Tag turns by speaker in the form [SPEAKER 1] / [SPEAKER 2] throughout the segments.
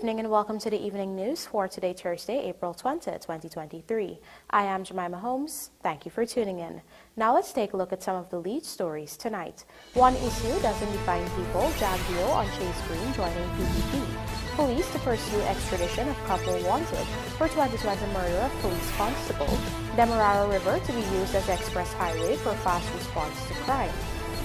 [SPEAKER 1] evening and welcome to the evening news for today, Thursday, April 20, 2023. I am Jemima Holmes. Thank you for tuning in. Now let's take a look at some of the lead stories tonight. One issue doesn't define people. JAGDEO on Chase Green joining PPP. Police to pursue extradition of couple wanted for 2020 murder of police constable. Demerara River to be used as express highway for fast response to crime.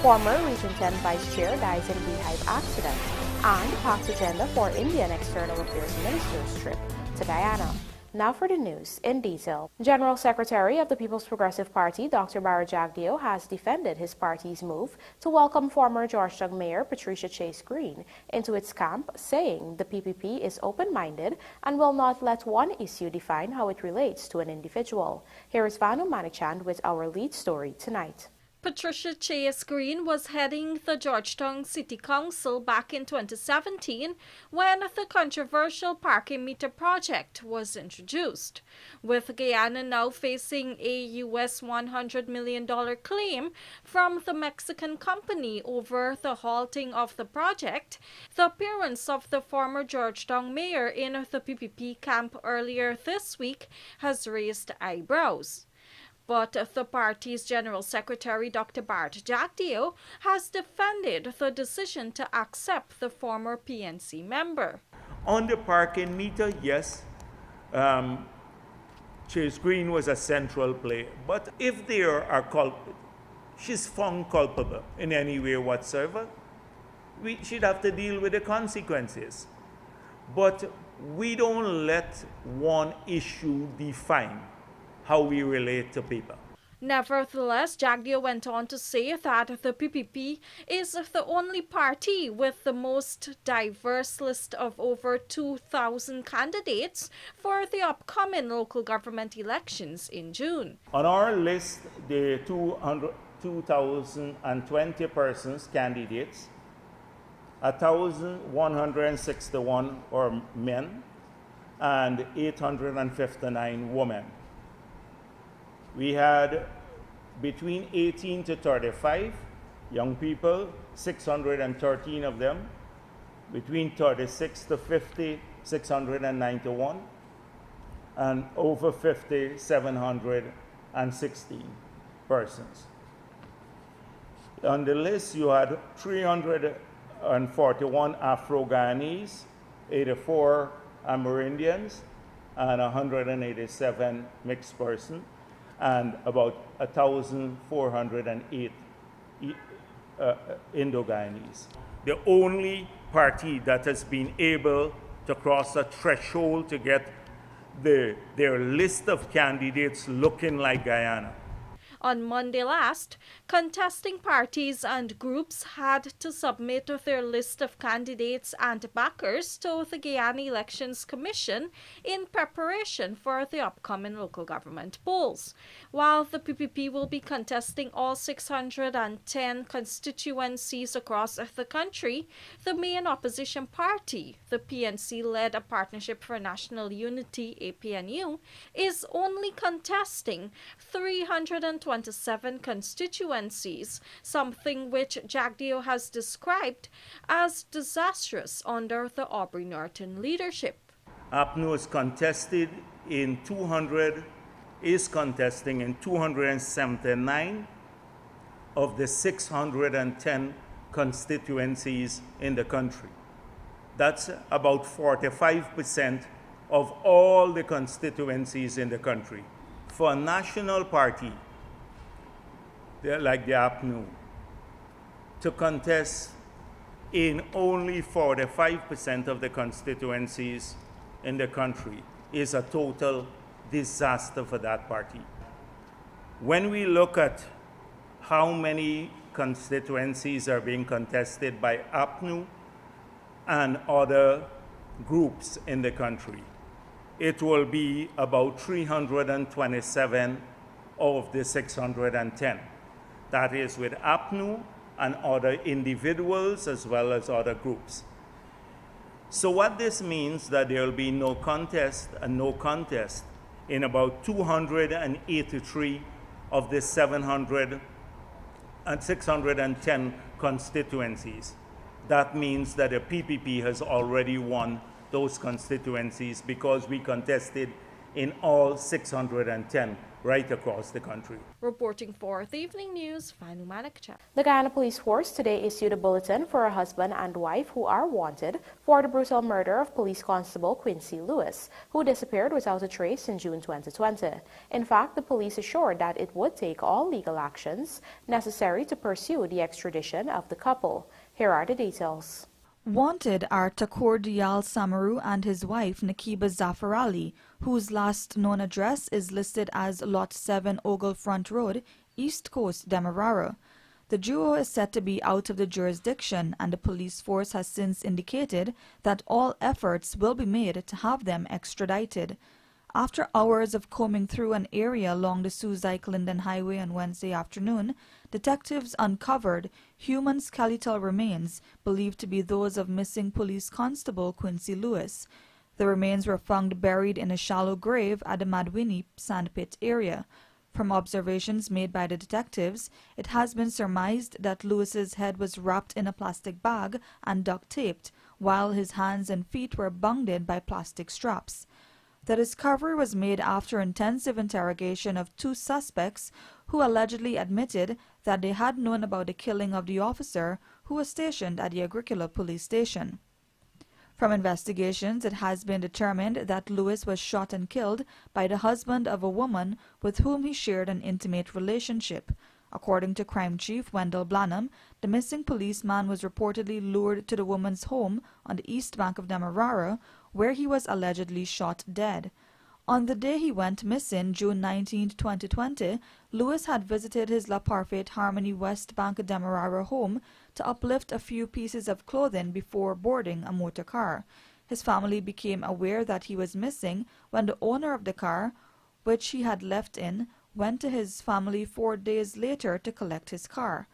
[SPEAKER 1] Former Region 10 Vice Chair dies in HIVE accident. And packed agenda for Indian External Affairs Minister's trip to Guyana. Now for the news in detail. General Secretary of the People's Progressive Party, Dr. JAGDEO, has defended his party's move to welcome former Georgetown Mayor Patricia Chase Green into its camp, saying the PPP is open-minded and will not let one issue define how it relates to an individual. Here is Vanu Manichand with our lead story tonight.
[SPEAKER 2] Patricia Chase Green was heading the Georgetown City Council back in 2017 when the controversial parking meter project was introduced. With Guyana now facing a US $100 million claim from the Mexican company over the halting of the project, the appearance of the former Georgetown mayor in the PPP camp earlier this week has raised eyebrows. But the party's General Secretary, Dr. JAGDEO, has defended the decision to accept the former PNC member.
[SPEAKER 3] On the parking meter, yes, Chase Green was a central player. But if she's found culpable in any way whatsoever, we should have to deal with the consequences. But we don't let one issue define how we relate to people.
[SPEAKER 2] Nevertheless, JAGDEO went on to say that the PPP is the only party with the most diverse list of over 2,000 candidates for the upcoming local government elections in June.
[SPEAKER 3] On our list, there are 2,020 persons, candidates, 1,161 are men, and 859 women. We had between 18 to 35 young people, 613 of them. Between 36 to 50, 691. And over 50, 716 persons. On the list, you had 341 Afro-Guyanese, 84 Amerindians, and 187 mixed persons, and about 1,408 Indo-Guyanese. The only party that has been able to cross a threshold to get their list of candidates looking like Guyana.
[SPEAKER 2] On Monday last, contesting parties and groups had to submit their list of candidates and backers to the Guyana Elections Commission in preparation for the upcoming local government polls. While the PPP will be contesting all 610 constituencies across the country, the main opposition party, the PNC-led Partnership for National Unity, APNU, is only contesting 327 constituencies, something which JAGDEO has described as disastrous under the Aubrey Norton leadership.
[SPEAKER 3] APNU is contesting in 279 of the 610 constituencies in the country. That's about 45% of all the constituencies in the country. For a national party, like the APNU, to contest in only 45% of the constituencies in the country is a total disaster for that party. When we look at how many constituencies are being contested by APNU and other groups in the country, it will be about 327 of the 610. That is with APNU and other individuals as well as other groups. So what this means that there will be no contest and no contest in about 283 of the 610 constituencies. That means that the PPP has already won those constituencies because we contested in all 610 right across the country.
[SPEAKER 2] Reporting for the Evening News, Fanu Manakcha.
[SPEAKER 1] The Guyana Police Force today issued a bulletin for a husband and wife who are wanted for the brutal murder of Police Constable Quincy Lewis, who disappeared without a trace in June 2020. In fact, the police assured that it would take all legal actions necessary to pursue the extradition of the couple. Here are the details.
[SPEAKER 4] Wanted are Takur Diyal Samaru and his wife Nakiba Zafar Ali, whose last known address is listed as Lot 7 Ogle Front Road, East Coast, Demerara. The duo is said to be out of the jurisdiction, and the police force has since indicated that all efforts will be made to have them extradited. After hours of combing through an area along the Suzaik-Linden Highway on Wednesday afternoon, detectives uncovered human skeletal remains believed to be those of missing police constable Quincy Lewis. The remains were found buried in a shallow grave at the Madwini sandpit area. From observations made by the detectives, it has been surmised that Lewis's head was wrapped in a plastic bag and duct-taped, while his hands and feet were bundled by plastic straps. The discovery was made after intensive interrogation of two suspects who allegedly admitted that they had known about the killing of the officer who was stationed at the Agricola police station. From investigations, it has been determined that Lewis was shot and killed by the husband of a woman with whom he shared an intimate relationship. According to Crime Chief Wendell Blanham, the missing policeman was reportedly lured to the woman's home on the east bank of Demerara, where he was allegedly shot dead. On the day he went missing, June 19, 2020, Lewis had visited his La Parfait Harmony West Bank Demerara home to uplift a few pieces of clothing before boarding a motor car. His family became aware that he was missing when the owner of the car, which he had left in, went to his family 4 days later to collect his car.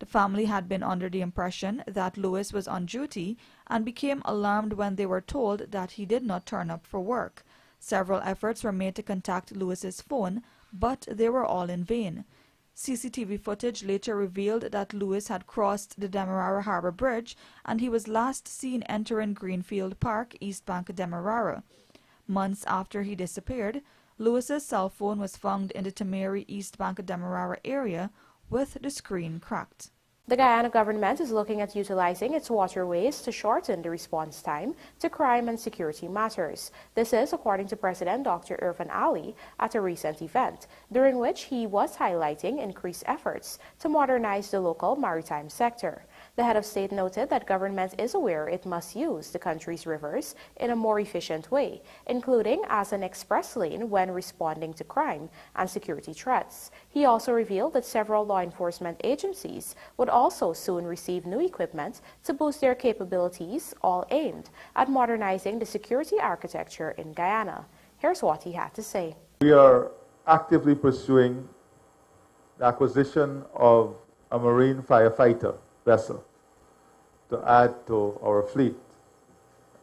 [SPEAKER 4] The family had been under the impression that Lewis was on duty and became alarmed when they were told that he did not turn up for work. Several efforts were made to contact Lewis's phone, but they were all in vain. CCTV footage later revealed that Lewis had crossed the Demerara Harbor Bridge and he was last seen entering Greenfield Park, East Bank, Demerara. Months after he disappeared, Lewis's cell phone was found in the Tamari East Bank Demerara area with the screen cracked.
[SPEAKER 1] The Guyana government is looking at utilizing its waterways to shorten the response time to crime and security matters. This is according to President Dr. Irfan Ali at a recent event, during which he was highlighting increased efforts to modernize the local maritime sector. The head of state noted that government is aware it must use the country's rivers in a more efficient way, including as an express lane when responding to crime and security threats. He also revealed that several law enforcement agencies would also soon receive new equipment to boost their capabilities, all aimed at modernizing the security architecture in Guyana. Here's what he had to say.
[SPEAKER 5] We are actively pursuing the acquisition of a marine firefighter vessel to add to our fleet.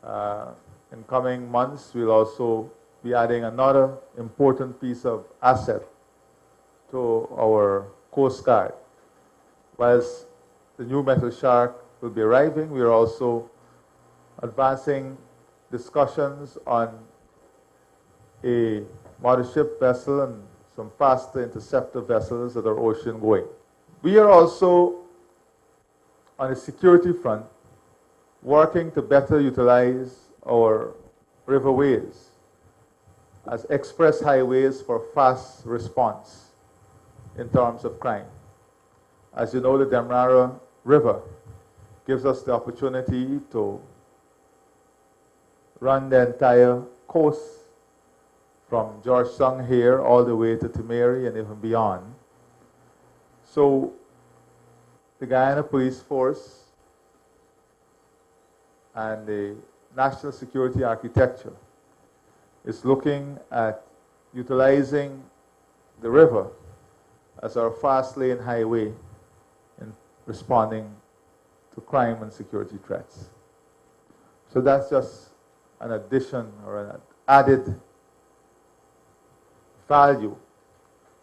[SPEAKER 5] In coming months, we'll also be adding another important piece of asset to our Coast Guard. Whilst the new Metal Shark will be arriving, we are also advancing discussions on a mothership vessel and some faster interceptor vessels that are ocean going. We are also, on the security front, working to better utilize our riverways as express highways for fast response in terms of crime. As you know, the Demerara River gives us the opportunity to run the entire coast from Georgetown here all the way to Tamari and even beyond. So the Guyana Police Force and the national security architecture is looking at utilizing the river as our fast lane highway in responding to crime and security threats. So that's just an addition or an added value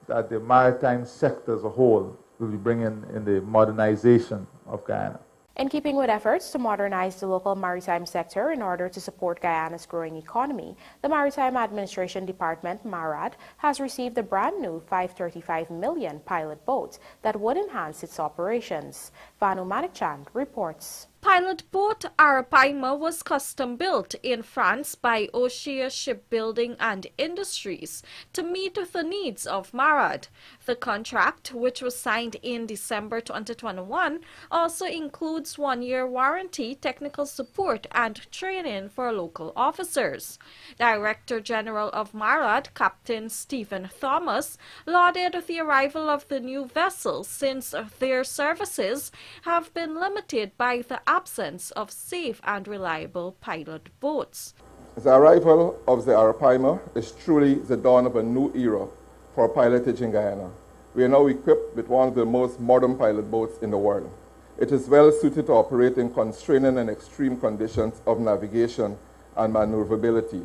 [SPEAKER 5] that the maritime sector as a whole will be bringing in the modernization of Guyana.
[SPEAKER 1] In keeping with efforts to modernize the local maritime sector in order to support Guyana's growing economy, the Maritime Administration Department, MARAD, has received a brand new $535 million pilot boat that would enhance its operations. Vanu Manikchand reports.
[SPEAKER 2] Pilot boat Arapaima was custom built in France by Oshia Shipbuilding and Industries to meet the needs of MARAD. The contract, which was signed in December 2021, also includes 1-year warranty, technical support, and training for local officers. Director General of MARAD, Captain Stephen Thomas, lauded the arrival of the new vessel since their services have been limited by the absence of safe and reliable pilot boats.
[SPEAKER 6] The arrival of the Arapaima is truly the dawn of a new era for pilotage in Guyana. We are now equipped with one of the most modern pilot boats in the world. It is well suited to operate in constraining and extreme conditions of navigation and maneuverability.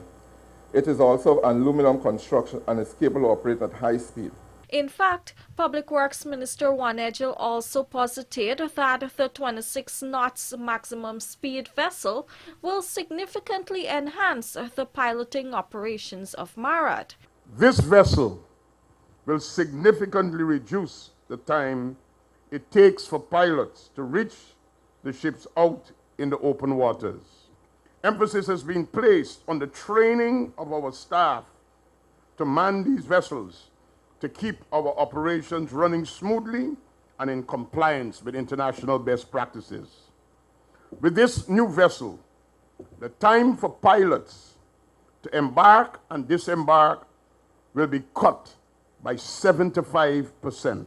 [SPEAKER 6] It is also an aluminum construction and is capable of operating at high speed.
[SPEAKER 2] In fact, Public Works Minister Wanegil also posited that the 26 knots maximum speed vessel will significantly enhance the piloting operations of MARAD.
[SPEAKER 7] This vessel will significantly reduce the time it takes for pilots to reach the ships out in the open waters. Emphasis has been placed on the training of our staff to man these vessels to keep our operations running smoothly and in compliance with international best practices. With this new vessel, the time for pilots to embark and disembark will be cut by 75%.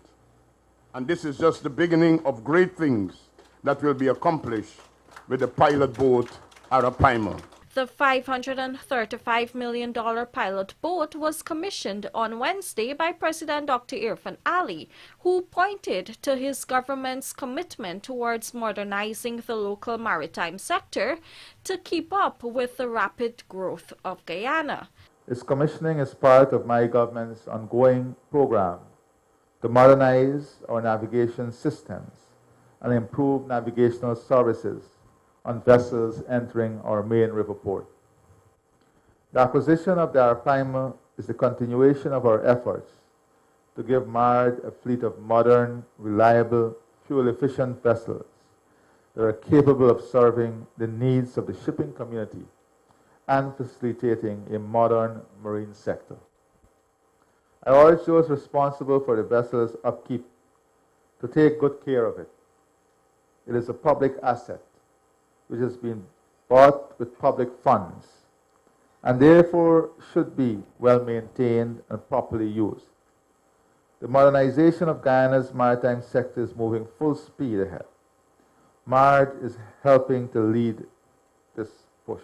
[SPEAKER 7] And this is just the beginning of great things that will be accomplished with the pilot boat Arapaima.
[SPEAKER 2] The $535 million pilot boat was commissioned on Wednesday by President Dr. Irfan Ali, who pointed to his government's commitment towards modernizing the local maritime sector to keep up with the rapid growth of Guyana.
[SPEAKER 5] Its commissioning is part of my government's ongoing program to modernize our navigation systems and improve navigational services on vessels entering our main river port. The acquisition of the Arapaima is the continuation of our efforts to give MARAD a fleet of modern, reliable, fuel-efficient vessels that are capable of serving the needs of the shipping community and facilitating a modern marine sector. I urge those responsible for the vessel's upkeep to take good care of it. It is a public asset which has been bought with public funds and therefore should be well maintained and properly used. The modernization of Guyana's maritime sector is moving full speed ahead. MARAD is helping to lead this push.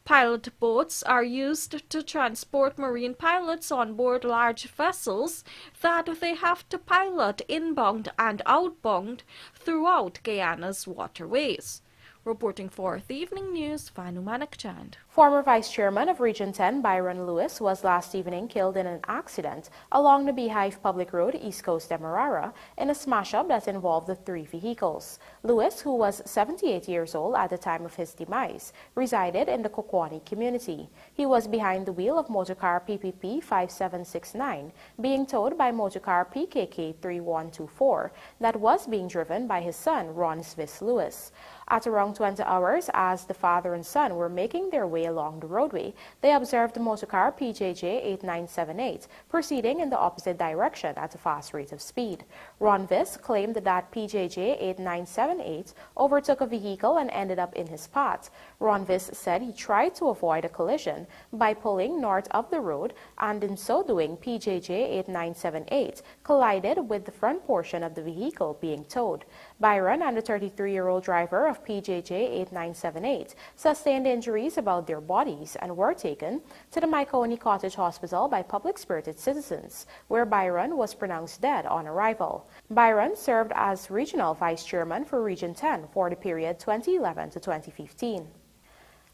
[SPEAKER 2] Pilot boats are used to transport marine pilots on board large vessels that they have to pilot inbound and outbound throughout Guyana's waterways. Reporting for the Evening News, Vanu Manikchand.
[SPEAKER 1] Former Vice Chairman of Region 10, Byron Lewis, was last evening killed in an accident along the Beehive Public Road, East Coast, Demerara, in a smash-up that involved the 3 vehicles. Lewis, who was 78 years old at the time of his demise, resided in the Kokwani community. He was behind the wheel of motorcar PPP 5769, being towed by motorcar PKK 3124, that was being driven by his son, Ron Swiss Lewis. At around 20 hours, as the father and son were making their way along the roadway, they observed the motorcar PJJ 8978 proceeding in the opposite direction at a fast rate of speed. Ron Viss claimed that PJJ 8978 overtook a vehicle and ended up in his path. Ron Viss said he tried to avoid a collision by pulling north of the road, and in so doing, PJJ 8978 collided with the front portion of the vehicle being towed. Byron and the 33-year-old driver of PJJ 8978 sustained injuries about their bodies and were taken to the Myconi Cottage Hospital by public-spirited citizens, where Byron was pronounced dead on arrival. Byron served as Regional Vice Chairman for Region 10 for the period 2011 to 2015.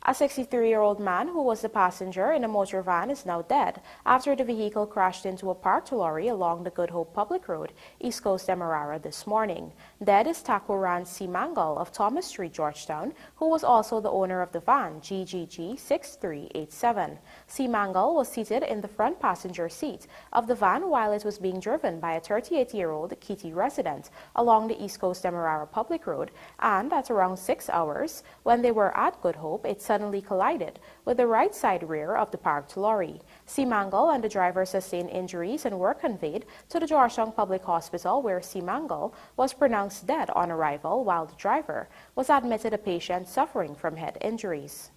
[SPEAKER 1] A 63-year-old man who was the passenger in a motor van is now dead after the vehicle crashed into a parked lorry along the Good Hope Public Road, East Coast Demerara this morning. Dead is Takuran Simangal of Thomas Street, Georgetown, who was also the owner of the van, GGG 6387. Simangal was seated in the front passenger seat of the van while it was being driven by a 38-year-old Kitty resident along the East Coast Demerara Public Road, and at around 6 hours, when they were at Good Hope, it suddenly collided with the right side rear of the parked lorry. Simangal and the driver sustained injuries and were conveyed to the Georgetown Public Hospital, where Simangal was pronounced dead on arrival, while the driver was admitted a patient suffering from head injuries.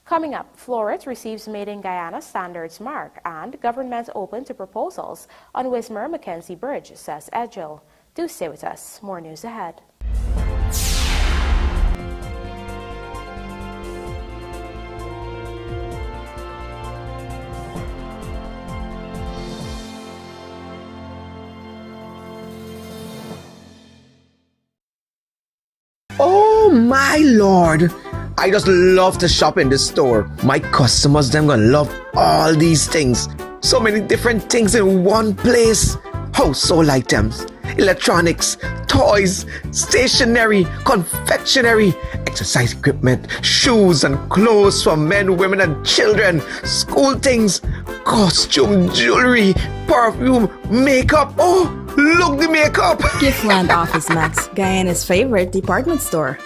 [SPEAKER 1] Coming up, Florid receives Made in Guyana standards mark, and government open to proposals on Wismar-Mackenzie Bridge, says Edgel. Do stay with us. More news ahead.
[SPEAKER 8] Oh my lord! I just love to shop in this store. My customers, them gonna love all these things. So many different things in one place. Household items, electronics, toys, stationery, confectionery, exercise equipment, shoes and clothes for men, women and children, school things, costume, jewelry, perfume, makeup. Oh, look the makeup!
[SPEAKER 9] Giftland Office Max, Guyana's favorite department store.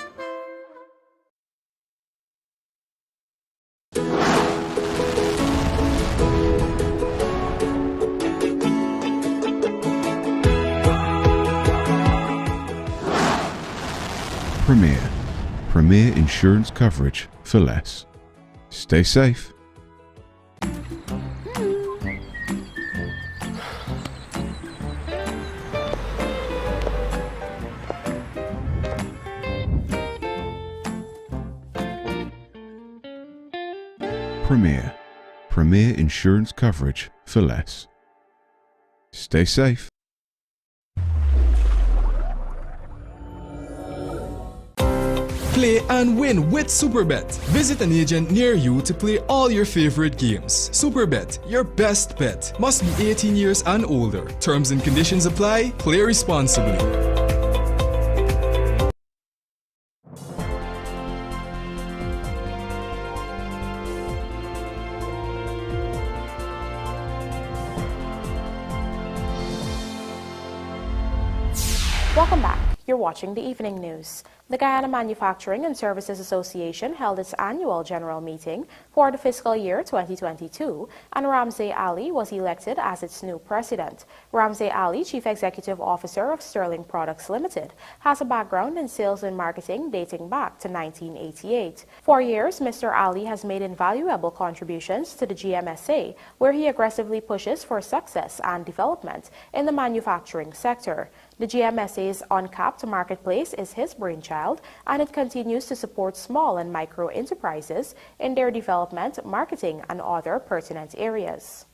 [SPEAKER 10] Premier insurance coverage for less. Stay safe. Premier insurance coverage for less. Stay safe.
[SPEAKER 11] Play and win with Superbet. Visit an agent near you to play all your favorite games. Superbet, your best bet. Must be 18 years and older. Terms and conditions apply. Play responsibly.
[SPEAKER 1] Welcome back. You're watching the Evening News. The Guyana Manufacturing and Services Association held its annual general meeting for the fiscal year 2022, and Ramsey Ali was elected as its new president. Ramsey Ali, Chief Executive Officer of Sterling Products Limited, has a background in sales and marketing dating back to 1988. For years, Mr. Ali has made invaluable contributions to the GMSA, where he aggressively pushes for success and development in the manufacturing sector. The GMSA's uncapped marketplace is his brainchild, and it continues to support small and micro enterprises in their development, marketing, and other pertinent areas.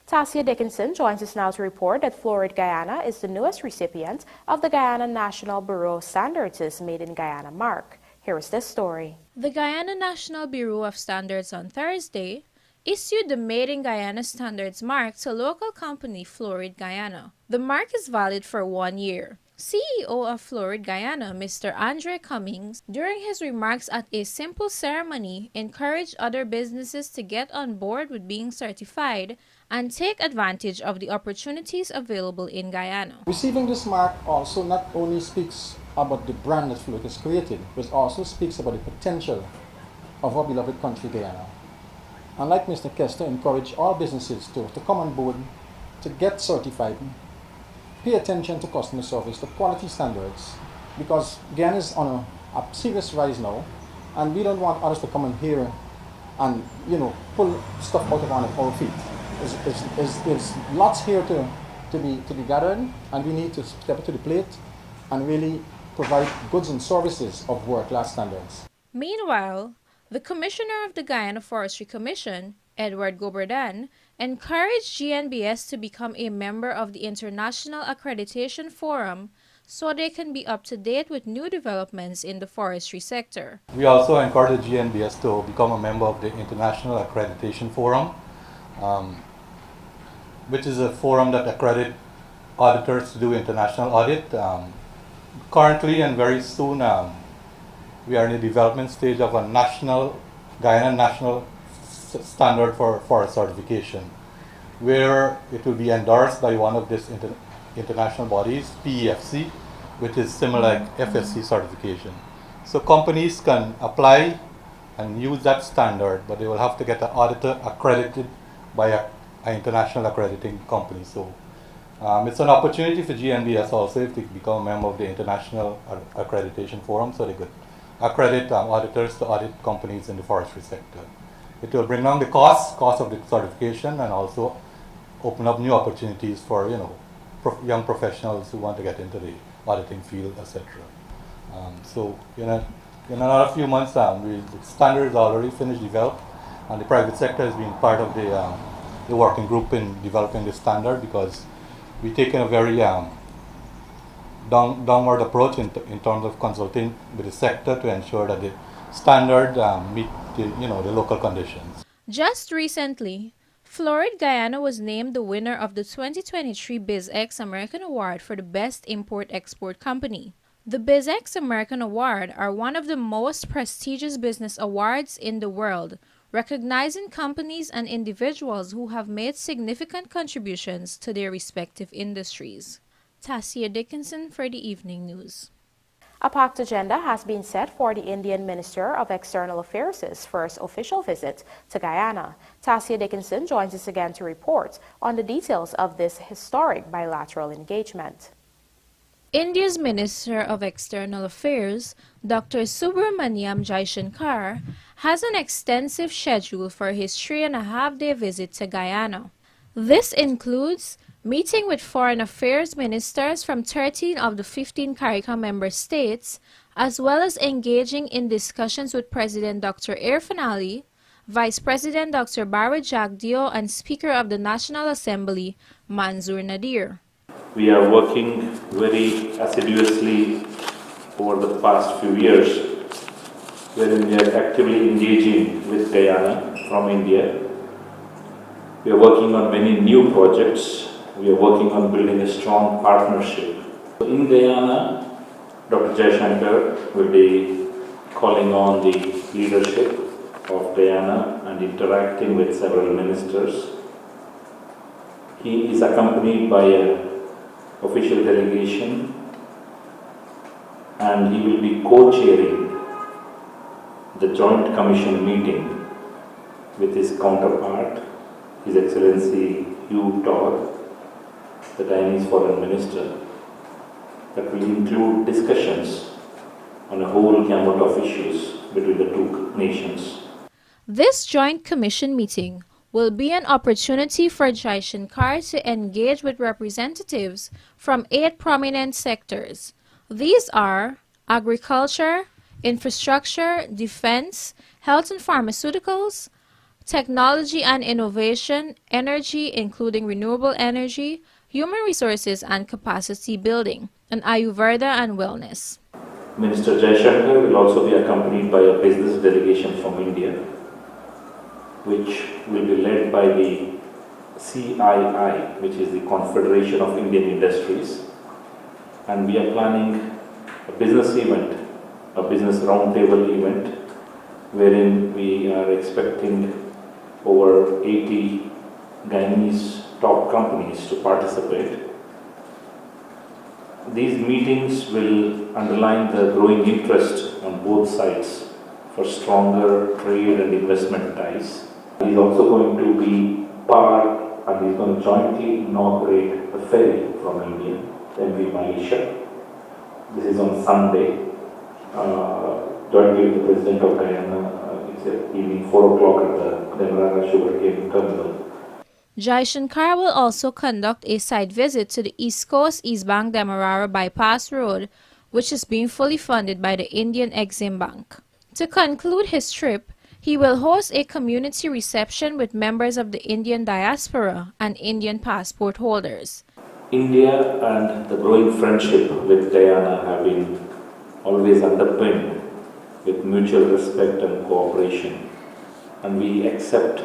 [SPEAKER 1] Tasia Dickinson joins us now to report that Florid Guyana is the newest recipient of the Guyana National Bureau of Standards' Made in Guyana mark. Here is this story.
[SPEAKER 2] The Guyana National Bureau of Standards on Thursday issued the Made in Guyana Standards mark to local company Florid Guyana. The mark is valid for 1 year. CEO of Florid Guyana, Mr. Andre Cummings, during his remarks at a simple ceremony, encouraged other businesses to get on board with being certified and take advantage of the opportunities available in Guyana.
[SPEAKER 12] Receiving this mark also not only speaks about the brand that Florid has created, but also speaks about the potential of our beloved country, Guyana. And like Mr. Kester, encourage all businesses to come on board, to get certified, pay attention to customer service, to quality standards, because Guyana is on a serious rise now, and we don't want others to come in here and, pull stuff out of our feet. There's lots here to be gathered, and we need to step up to the plate and really provide goods and services of world-class standards.
[SPEAKER 2] Meanwhile, the Commissioner of the Guyana Forestry Commission, Edward Goberdan, encouraged GNBS to become a member of the International Accreditation Forum so they can be up to date with new developments in the forestry sector.
[SPEAKER 13] We also encourage the GNBS to become a member of the International Accreditation Forum, which is a forum that accredits auditors to do international audit. Currently and very soon, we are in the development stage of a Guyana national standard for forest certification, where it will be endorsed by one of these international bodies, PEFC, which is similar like FSC certification. So companies can apply and use that standard, but they will have to get an auditor accredited by an international accrediting company. So it's an opportunity for GNBS also if they become a member of the International Accreditation Forum, so they could accredit auditors to audit companies in the forestry sector. It will bring down the cost of the certification and also open up new opportunities for young professionals who want to get into the auditing field, etc. So in another few months, the standard is already finished developed, and the private sector has been part of the working group in developing the standard, because we've taken a very downward approach in terms of consulting with the sector to ensure that the standard meet the local conditions.
[SPEAKER 2] Just recently, Florid Guyana was named the winner of the 2023 BizX American Award for the Best Import-Export Company. The BizX American Award are one of the most prestigious business awards in the world, recognizing companies and individuals who have made significant contributions to their respective industries. Tasia Dickinson for the Evening News.
[SPEAKER 1] A packed agenda has been set for the Indian Minister of External Affairs' first official visit to Guyana. Tasia Dickinson joins us again to report on the details of this historic bilateral engagement.
[SPEAKER 2] India's Minister of External Affairs, Dr. Subramaniam Jaishankar, has an extensive schedule for his 3.5-day visit to Guyana. This includes meeting with foreign affairs ministers from 13 of the 15 CARICOM member states, as well as engaging in discussions with President Dr. Irfan Ali, Vice President Dr. JAGDEO, and Speaker of the National Assembly, Manzoor Nadir.
[SPEAKER 14] We are working very assiduously over the past few years, wherein we are actively engaging with Guyana from India. We are working on many new projects. We are working on building a strong partnership. In Guyana, Dr. Jaishankar will be calling on the leadership of Guyana and interacting with several ministers. He is accompanied by an official delegation, and he will be co-chairing the Joint Commission meeting with his counterpart, His Excellency Hugh Todd, the Guyanese Foreign Minister, that will include discussions on a whole gamut of issues between the two nations.
[SPEAKER 2] This Joint Commission meeting will be an opportunity for Jaishankar to engage with representatives from 8 prominent sectors. These are agriculture, infrastructure, defense, health and pharmaceuticals, technology and innovation, energy including renewable energy, human resources and capacity building, and Ayurveda and wellness.
[SPEAKER 14] Minister Jaishankar will also be accompanied by a business delegation from India, which will be led by the CII, which is the Confederation of Indian Industries. And we are planning a business event, a business roundtable event, wherein we are expecting over 80 Guyanese top companies to participate. These meetings will underline the growing interest on both sides for stronger trade and investment ties. He is also going to be part, and he's going to jointly inaugurate a ferry from India, MV Malaysia. This is on Sunday, jointly with the President of Guyana. It's evening 4 o'clock at the DEMERARA sugarcane terminal.
[SPEAKER 2] Jaishankar will also conduct a site visit to the East Coast East Bank Demerara Bypass Road, which is being fully funded by the Indian Exim Bank. To conclude his trip, he will host a community reception with members of the Indian diaspora and Indian passport holders.
[SPEAKER 14] India and the growing friendship with Guyana have been always underpinned with mutual respect and cooperation, and we accept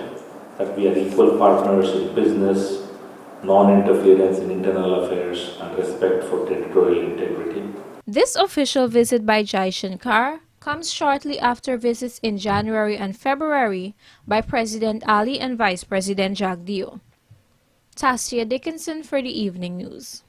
[SPEAKER 14] that we are equal partners in business, non-interference in internal affairs, and respect for territorial integrity.
[SPEAKER 15] This official visit by Jai Shankar comes shortly after visits in January and February by President Ali and Vice President JAGDEO. Tastia Dickinson for the Evening News.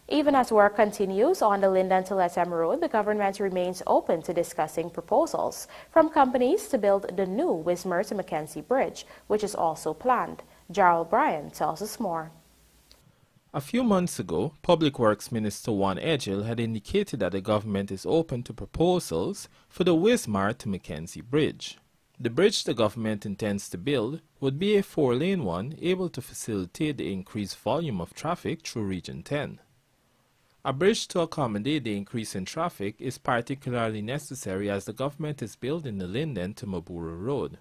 [SPEAKER 1] Even as work continues on the Linden to Lethem Road, the government remains open to discussing proposals from companies to build the new Wismar to Mackenzie Bridge, which is also planned. Gerald Bryan tells us more.
[SPEAKER 16] A few months ago, Public Works Minister Juan Edgell had indicated that the government is open to proposals for the Wismar to Mackenzie Bridge. The bridge the government intends to build would be a 4-lane one able to facilitate the increased volume of traffic through Region 10. A bridge to accommodate the increase in traffic is particularly necessary as the government is building the Linden to Mabura Road.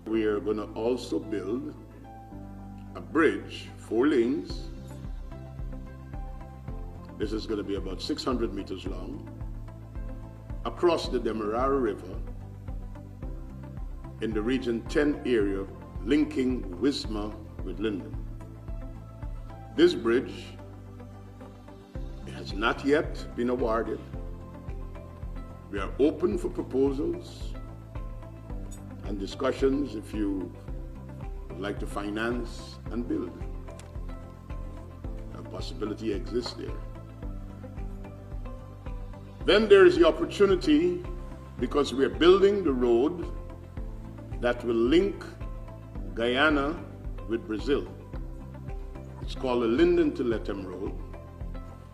[SPEAKER 7] We are going to also build a bridge, 4 lanes. This is going to be about 600 meters long, across the Demerara River in the Region 10 area, linking Wismar with Linden. This bridge has not yet been awarded. We are open for proposals and discussions if you would like to finance and build. A possibility exists there. Then there is the opportunity, because we are building the road that will link Guyana with Brazil. It's called the Linden to Lethem Road.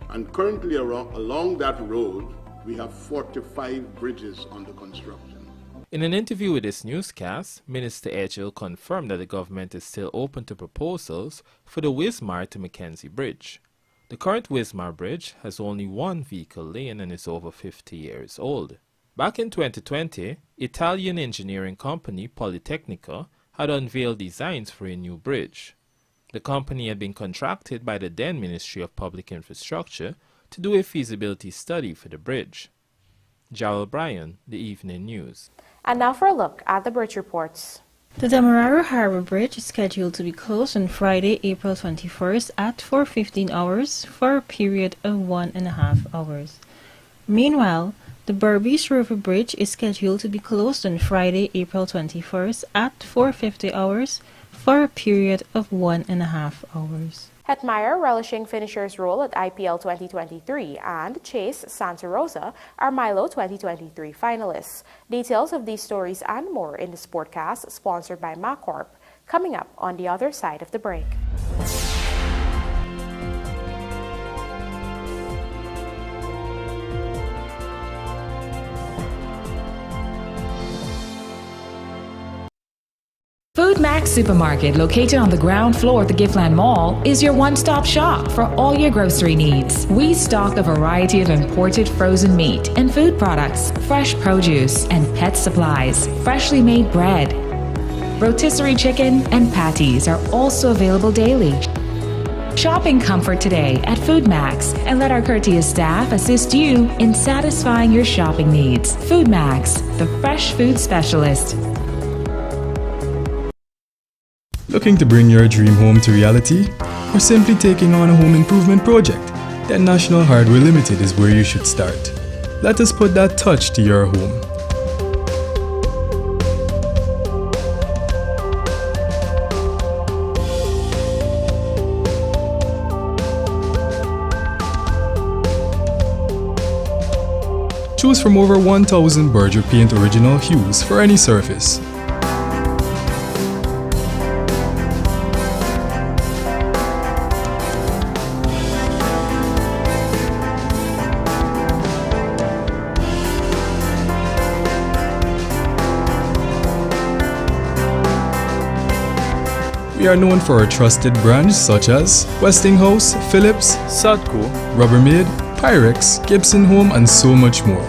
[SPEAKER 7] And currently along that road, we have 45 bridges under construction.
[SPEAKER 16] In an interview with this newscast, Minister Edgell confirmed that the government is still open to proposals for the Wismar to Mackenzie Bridge. The current Wismar Bridge has only one vehicle lane and is over 50 years old. Back in 2020, Italian engineering company Politecnica had unveiled designs for a new bridge. The company had been contracted by the then Ministry of Public Infrastructure to do a feasibility study for the bridge. Gerald Bryan, The Evening News.
[SPEAKER 1] And now for a look at the bridge reports.
[SPEAKER 17] The Demerara Harbour Bridge is scheduled to be closed on Friday, April 21st at 4:15 hours for a period of 1.5 hours. Meanwhile, the Berbice River Bridge is scheduled to be closed on Friday, April 21st at 4:50 hours for a period of 1.5 hours.
[SPEAKER 1] Hetmeyer, relishing finisher's role at IPL 2023, and Chase Santa Rosa are Milo 2023 finalists. Details of these stories and more in the Sportcast, sponsored by MacCorp, coming up on the other side of the break.
[SPEAKER 18] Foodmax Supermarket, located on the ground floor at the Giftland Mall, is your one-stop shop for all your grocery needs. We stock a variety of imported frozen meat and food products, fresh produce, and pet supplies, freshly made bread. Rotisserie chicken and patties are also available daily. Shop in comfort today at Foodmax and let our courteous staff assist you in satisfying your shopping needs. Foodmax, the fresh food specialist.
[SPEAKER 11] Looking to bring your dream home to reality? Or simply taking on a home improvement project? Then National Hardware Limited is where you should start. Let us put that touch to your home. Choose from over 1,000 Berger Paint original hues for any surface. We are known for our trusted brands such as Westinghouse, Philips, Sadco, Rubbermaid, Pyrex, Gibson Home, and so much more.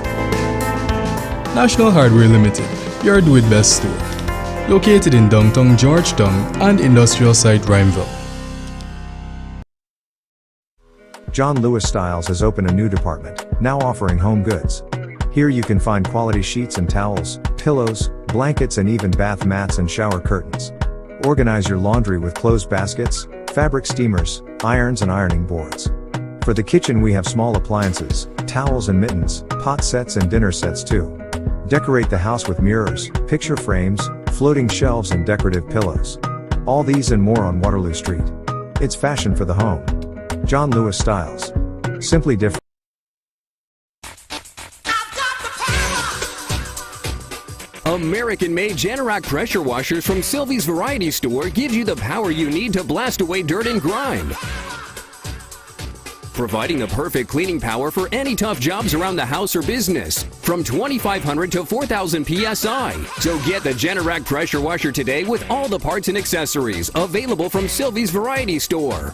[SPEAKER 11] National Hardware Limited, your do-it-best store. Located in downtown Georgetown and industrial site Rhymeville.
[SPEAKER 19] John Lewis Styles has opened a new department, now offering home goods. Here you can find quality sheets and towels, pillows, blankets and even bath mats and shower curtains. Organize your laundry with clothes baskets, fabric steamers, irons and ironing boards. For the kitchen we have small appliances, towels and mittens, pot sets and dinner sets too. Decorate the house with mirrors, picture frames, floating shelves and decorative pillows. All these and more on Waterloo Street. It's fashion for the home. John Lewis Styles. Simply different.
[SPEAKER 20] American-made Generac pressure washers from Sylvie's Variety Store gives you the power you need to blast away dirt and grime. Providing the perfect cleaning power for any tough jobs around the house or business, from 2,500 to 4,000 PSI. So get the Generac pressure washer today with all the parts and accessories available from Sylvie's Variety Store.